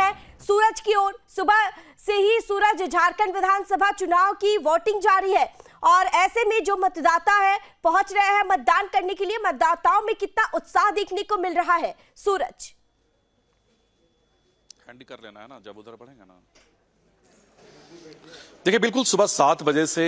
हैं सूरज की ओर। सुबह से ही सूरज झारखंड विधानसभा चुनाव की वोटिंग जारी है और ऐसे में जो मतदाता है पहुंच रहे हैं मतदान करने के लिए। मतदाताओं में कितना उत्साह देखने को मिल रहा है सूरज? हैंडी कर लेना है ना, जब उधर बढ़ेगा ना। देखिए, बिल्कुल सुबह 7 बजे से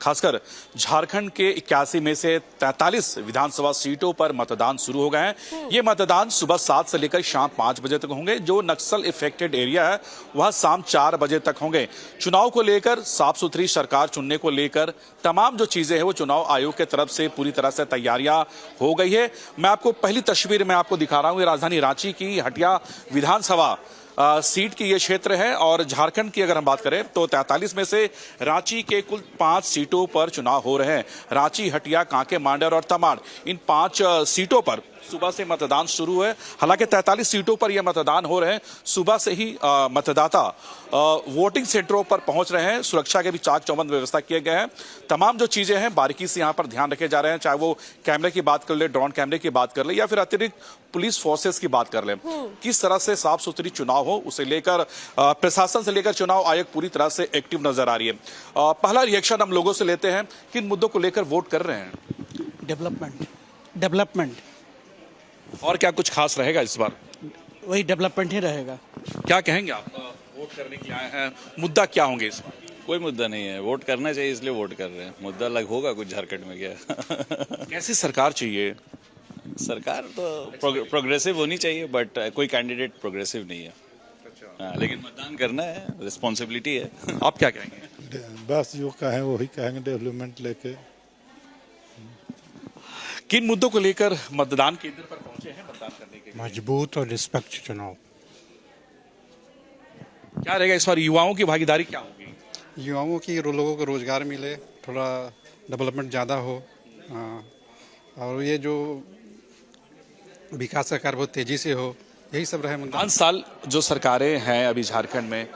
खासकर झारखंड के 81 में से 43 विधानसभा सीटों पर मतदान शुरू हो गए हैं। ये मतदान सुबह 7 से लेकर शाम 5 बजे तक होंगे। जो नक्सल इफेक्टेड एरिया है वह शाम 4 बजे तक होंगे। चुनाव को लेकर, साफ सुथरी सरकार चुनने को लेकर तमाम जो चीजें हैं वो चुनाव आयोग की तरफ से पूरी तरह से तैयारियां हो गई है। मैं आपको पहली तस्वीर में आपको दिखा रहा हूं, ये राजधानी रांची की हटिया विधानसभा सीट की ये क्षेत्र है और झारखंड की अगर हम बात करें तो 43 में से रांची के कुल 5 सीटों पर चुनाव हो रहे हैं। रांची, हटिया, कांके, मांडर और तमाड़, इन 5 सीटों पर सुबह से मतदान शुरू है। हालांकि 43 सीटों पर यह मतदान हो रहे हैं। सुबह से ही मतदाता वोटिंग सेंटरों पर पहुंच रहे हैं। सुरक्षा के भी चाक चौबंद व्यवस्था किए गए हैं। तमाम जो चीजें हैं बारीकी से यहां पर ध्यान रखे जा रहे हैं, चाहे वो कैमरे की बात कर ले, ड्रोन कैमरे की बात कर ले या फिर अतिरिक्त पुलिस फोर्सेस की बात कर ले। किस तरह से साफ सुथरी चुनाव हो उसे लेकर प्रशासन से लेकर चुनाव आयोग पूरी तरह से एक्टिव नजर आ रही है। पहला रिएक्शन हम लोगों से लेते हैं, किन मुद्दों को लेकर वोट कर रहे हैं? डेवलपमेंट और क्या कुछ खास रहेगा इस बार? वही डेवलपमेंट ही रहेगा। क्या कहेंगे आप? वोट करने के लिए आए हैं, मुद्दा क्या होंगे इस बार? कोई मुद्दा नहीं है, वोट करना चाहिए इसलिए वोट कर रहे हैं। मुद्दा अलग होगा कुछ झारखंड में क्या? कैसी सरकार चाहिए? सरकार तो प्रोग्रेसिव होनी चाहिए, बट कोई कैंडिडेट प्रोग्रेसिव नहीं है। हाँ, लेकिन मतदान करना है, रिस्पॉन्सिबिलिटी है। आप क्या कहेंगे? बस जो कहें वही कहेंगे, डेवलपमेंट लेके। किन मुद्दों को लेकर मतदान केंद्र पर पहुंचे हैं मतदान करने के लिए? मजबूत और निष्पक्ष चुनाव। क्या रहेगा इस बार? युवाओं की भागीदारी क्या होगी? युवाओं की, लोगों को रोजगार मिले, थोड़ा डेवलपमेंट ज़्यादा हो। और ये जो विकास का कार्य बहुत तेजी से हो, यही सब रहे। 5 साल जो सरकारें हैं अभी झारखंड में,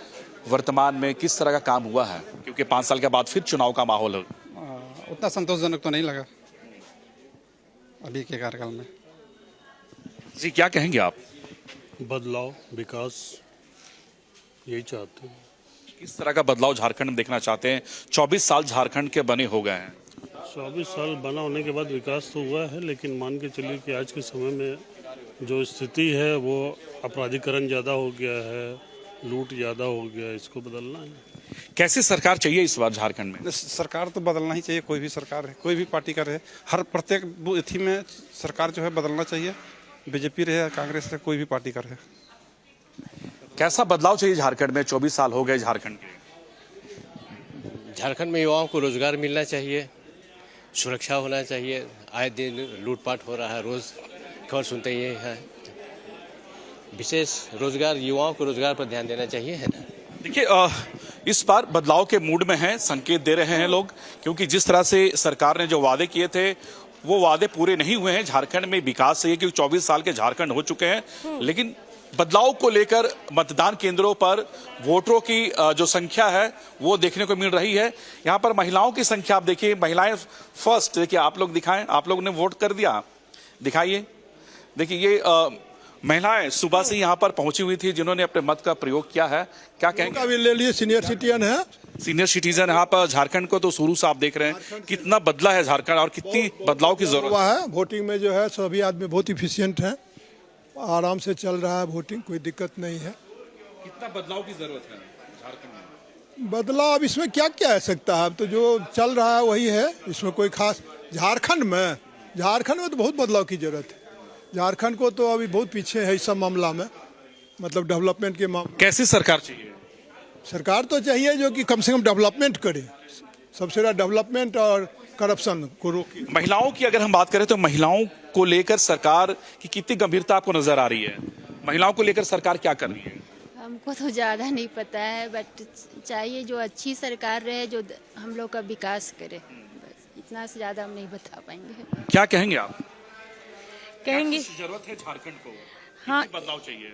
वर्तमान में किस तरह का काम हुआ है? क्योंकि 5 साल के बाद फिर चुनाव का माहौल है। उतना संतोषजनक तो नहीं लगा अभी के कार्यकाल में। जी, क्या कहेंगे आप? बदलाव, विकास, यही चाहते हैं। किस तरह का बदलाव झारखंड में देखना चाहते हैं? 24 साल झारखंड के बने हो गए हैं। 24 साल बना होने के बाद विकास तो हुआ है, लेकिन मान के चलिए कि आज के समय में जो स्थिति है वो अपराधीकरण ज़्यादा हो गया है, लूट ज़्यादा हो गया है, इसको बदलना है। कैसी सरकार चाहिए इस बार झारखंड में? सरकार तो बदलना ही चाहिए, कोई भी सरकार है, कोई भी पार्टी का रहे। हर प्रत्येक अथी में सरकार जो है बदलना चाहिए। बीजेपी रहे, कांग्रेस रहे, कोई भी पार्टी का रहे। कैसा बदलाव चाहिए झारखंड में? 24 साल हो गए झारखंड के। झारखंड में युवाओं को रोजगार मिलना चाहिए, सुरक्षा होना चाहिए। आए दिन लूटपाट हो रहा है, रोज खबर सुनते ही हैं। विशेष रोजगार, युवाओं को रोजगार पर ध्यान देना चाहिए, है ना। देखिए, इस बार बदलाव के मूड में हैं, संकेत दे रहे हैं लोग, क्योंकि जिस तरह से सरकार ने जो वादे किए थे वो वादे पूरे नहीं हुए हैं। झारखंड में विकास चाहिए क्योंकि 24 साल के झारखंड हो चुके हैं, लेकिन बदलाव को लेकर मतदान केंद्रों पर वोटरों की जो संख्या है वो देखने को मिल रही है। यहाँ पर महिलाओं की संख्या आप देखिए, महिलाएं फर्स्ट। देखिए, आप लोग दिखाएं, आप लोगों ने वोट कर दिया, दिखाइए। देखिए, ये महिलाएं सुबह से यहाँ पर पहुंची हुई थी जिन्होंने अपने मत का प्रयोग किया है। क्या कहेंगे? अभी ले लिए, सीनियर सिटीजन है। सीनियर सिटीजन यहाँ पर झारखंड को तो शुरू से आप देख रहे हैं कितना बदला है झारखंड और कितनी बदलाव की जरूरत है। वोटिंग में जो है सभी आदमी बहुत इफिशियंट है, आराम से चल रहा है वोटिंग, कोई दिक्कत नहीं है। कितना बदलाव की जरूरत है झारखंड में? बदलाव इसमें क्या क्या आ सकता है? अब तो जो चल रहा है वही है, इसमें कोई खास। झारखंड में तो बहुत बदलाव की जरूरत है। झारखंड को तो अभी बहुत पीछे है इस सब मामला में, मतलब डेवलपमेंट के मामले। कैसी सरकार चाहिए? सरकार तो चाहिए जो कि कम से कम डेवलपमेंट करे, सबसे ज्यादा डेवलपमेंट और करप्शन को रोके। महिलाओं की अगर हम बात करें तो महिलाओं को लेकर सरकार की कितनी गंभीरता आपको नजर आ रही है? महिलाओं को लेकर सरकार क्या कर रही है? हमको तो ज़्यादा नहीं पता है, बट चाहिए जो अच्छी सरकार रहे, जो हम लोग का विकास करे। बस इतना से ज़्यादा हम नहीं बता पाएंगे। क्या कहेंगे आप? कहेंगे जरूरत है झारखंड को, हाँ, बदलाव चाहिए।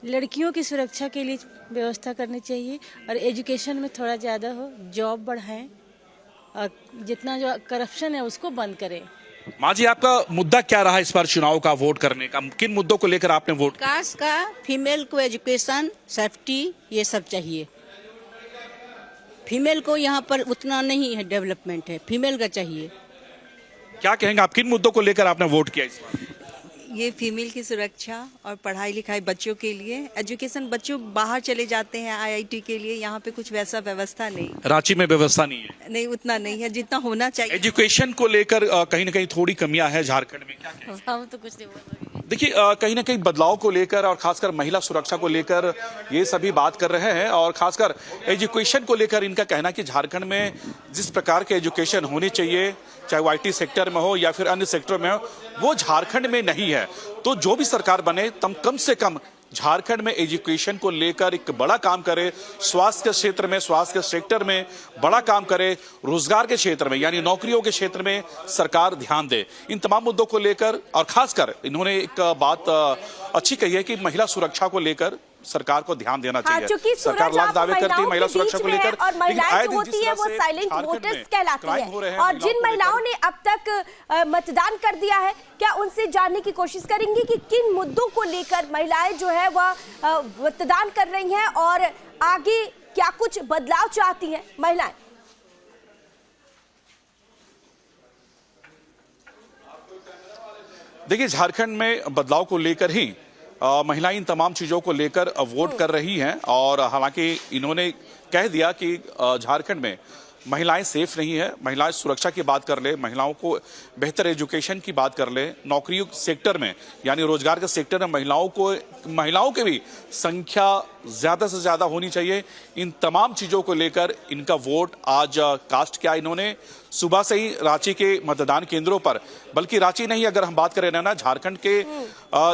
लड़कियों की सुरक्षा के लिए व्यवस्था करनी चाहिए और एजुकेशन में थोड़ा ज़्यादा हो, जॉब बढ़ाएं और जितना जो करप्शन है उसको बंद करें। माँ जी, आपका मुद्दा क्या रहा इस बार चुनाव का वोट करने का? किन मुद्दों को लेकर आपने वोट? विकास का, फीमेल को एजुकेशन, सेफ्टी, ये सब चाहिए। फीमेल को यहाँ पर उतना नहीं है, डेवलपमेंट है, फीमेल का चाहिए। क्या कहेंगे आप, किन मुद्दों को लेकर आपने वोट किया इस बार? ये फीमेल की सुरक्षा और पढ़ाई लिखाई बच्चों के लिए, एजुकेशन, बच्चों बाहर चले जाते हैं आईआईटी के लिए, यहाँ पे कुछ वैसा व्यवस्था नहीं, रांची में व्यवस्था नहीं है, नहीं उतना नहीं है जितना होना चाहिए। एजुकेशन को लेकर कहीं ना कहीं थोड़ी कमियां है झारखंड में, क्या कहेंगे? हम तो कुछ नहीं बोल रहे। देखिए, कहीं ना कहीं बदलाव को लेकर और खासकर महिला सुरक्षा को लेकर ये सभी बात कर रहे हैं, और खासकर एजुकेशन को लेकर इनका कहना कि झारखंड में जिस प्रकार के एजुकेशन होनी चाहिए, चाहे वो आईटी सेक्टर में हो या फिर अन्य सेक्टर में हो, वो झारखंड में नहीं है। तो जो भी सरकार बने तम कम से कम झारखंड में एजुकेशन को लेकर एक बड़ा काम करे, स्वास्थ्य के क्षेत्र में, स्वास्थ्य के सेक्टर में बड़ा काम करे, रोजगार के क्षेत्र में यानी नौकरियों के क्षेत्र में सरकार ध्यान दे। इन तमाम मुद्दों को लेकर और खासकर इन्होंने एक बात अच्छी कही है कि महिला सुरक्षा को लेकर सरकार को ध्यान देना चाहिए। चूंकि सरकार लाख दावे करती है महिला सुरक्षा को लेकर, और महिलाएं जो होती है वो साइलेंट वोटर्स कहलाती है, और जिन महिलाओं ने अब तक मतदान कर दिया है, क्या उनसे जानने की कोशिश करेंगे कि किन मुद्दों को लेकर महिलाएं जो है वह मतदान कर रही हैं और आगे क्या कुछ बदलाव चाहती हैं महिलाएं। देखिए, झारखंड में बदलाव को लेकर ही महिलाएं इन तमाम चीजों को लेकर वोट कर रही हैं, और हालांकि इन्होंने कह दिया कि झारखंड में महिलाएं सेफ नहीं है। महिलाएं सुरक्षा की बात कर ले, महिलाओं को बेहतर एजुकेशन की बात कर ले, नौकरियों सेक्टर में यानी रोजगार के सेक्टर में महिलाओं की भी संख्या ज्यादा से ज्यादा होनी चाहिए। इन तमाम चीजों को लेकर इनका वोट आज कास्ट किया इन्होंने। सुबह से ही रांची के मतदान केंद्रों पर, बल्कि रांची नहीं, अगर हम बात करें ना झारखंड के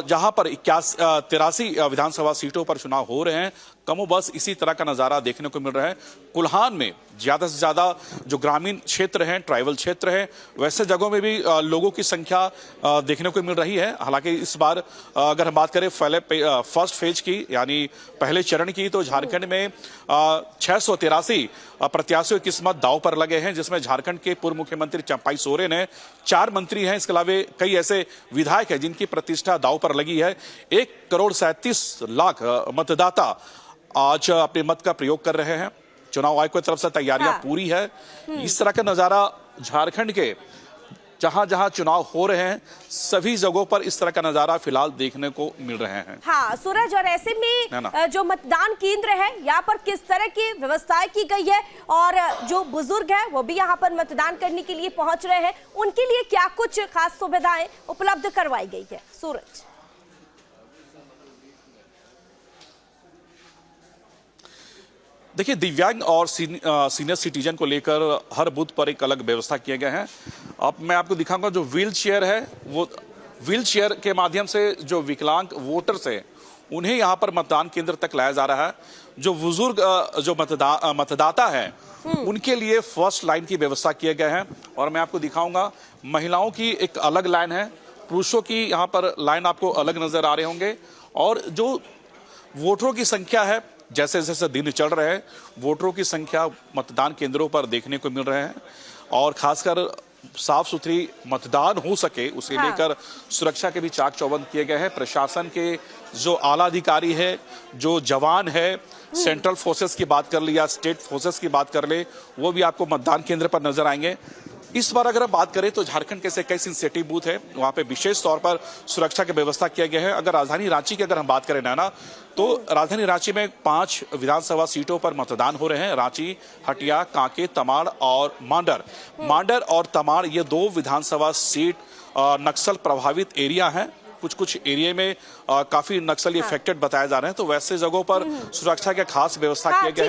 जहां पर 83 विधानसभा सीटों पर चुनाव हो रहे हैं, कमोबस इसी तरह का नजारा देखने को मिल रहा है। कुल्हान में ज्यादा से ज्यादा जो ग्रामीण क्षेत्र हैं, ट्राइबल क्षेत्र है, वैसे जगहों में भी लोगों की संख्या देखने को मिल रही है। हालांकि इस बार अगर हम बात करें फर्स्ट फेज की यानी पहले चरण की, तो झारखंड में 683 प्रत्याशियों की किस्मत दांव पर लगे हैं, जिसमें झारखंड के पूर्व मुख्यमंत्री चंपाई सोरेन है, 4 मंत्री हैं, इसके अलावा कई ऐसे विधायक हैं जिनकी प्रतिष्ठा दांव पर लगी है। 1,37,00,000 मतदाता आज अपने मत का प्रयोग कर रहे हैं। चुनाव आयोग की तरफ से तैयारियां पूरी है। इस तरह का नजारा झारखंड के जहां जहां चुनाव हो रहे हैं सभी जगहों पर इस तरह का नजारा फिलहाल देखने को मिल रहे हैं। हाँ सूरज, और ऐसे में जो मतदान केंद्र है यहाँ पर किस तरह की व्यवस्थाएं की गई है, और जो बुजुर्ग हैं वो भी यहाँ पर मतदान करने के लिए पहुंच रहे हैं, उनके लिए क्या कुछ खास सुविधाएं उपलब्ध करवाई गई है? सूरज, देखिए, दिव्यांग और सीनियर सिटीजन को लेकर हर बूथ पर एक अलग व्यवस्था किए गए हैं। अब मैं आपको दिखाऊंगा, जो व्हील चेयर है, वो व्हील चेयर के माध्यम से जो विकलांग वोटर्स हैं उन्हें यहाँ पर मतदान केंद्र तक लाया जा रहा है। जो बुजुर्ग जो मतदाता है उनके लिए फर्स्ट लाइन की व्यवस्था किए गए हैं, और मैं आपको दिखाऊंगा महिलाओं की एक अलग लाइन है, पुरुषों की यहाँ पर लाइन आपको अलग नजर आ रहे होंगे। और जो वोटरों की संख्या है, जैसे जैसे दिन चल रहे हैं वोटरों की संख्या मतदान केंद्रों पर देखने को मिल रहे हैं, और खासकर साफ सुथरी मतदान हो सके उसे लेकर सुरक्षा के भी चाक चौबंद किए गए हैं। प्रशासन के जो आला अधिकारी है, जो जवान है, सेंट्रल फोर्सेस की बात कर ले या स्टेट फोर्सेस की बात कर ले, वो भी आपको मतदान केंद्र पर नजर आएंगे। इस बार अगर हम बात करें तो झारखंड के ऐसे कई सेंसिटिव बूथ है, वहां पे विशेष तौर पर सुरक्षा की व्यवस्था किया गया है। अगर राजधानी रांची की अगर हम बात करें ना, तो राजधानी रांची में 5 विधानसभा सीटों पर मतदान हो रहे हैं। रांची, हटिया, कांके, तमाड़ और मांडर और तमाड़, ये 2 विधानसभा सीट नक्सल प्रभावित एरिया हैं। कुछ एरिया में काफी नक्सली इफेक्टेड बताए जा रहे हैं, तो वैसे जगहों पर सुरक्षा के खास व्यवस्था किए गए हैं।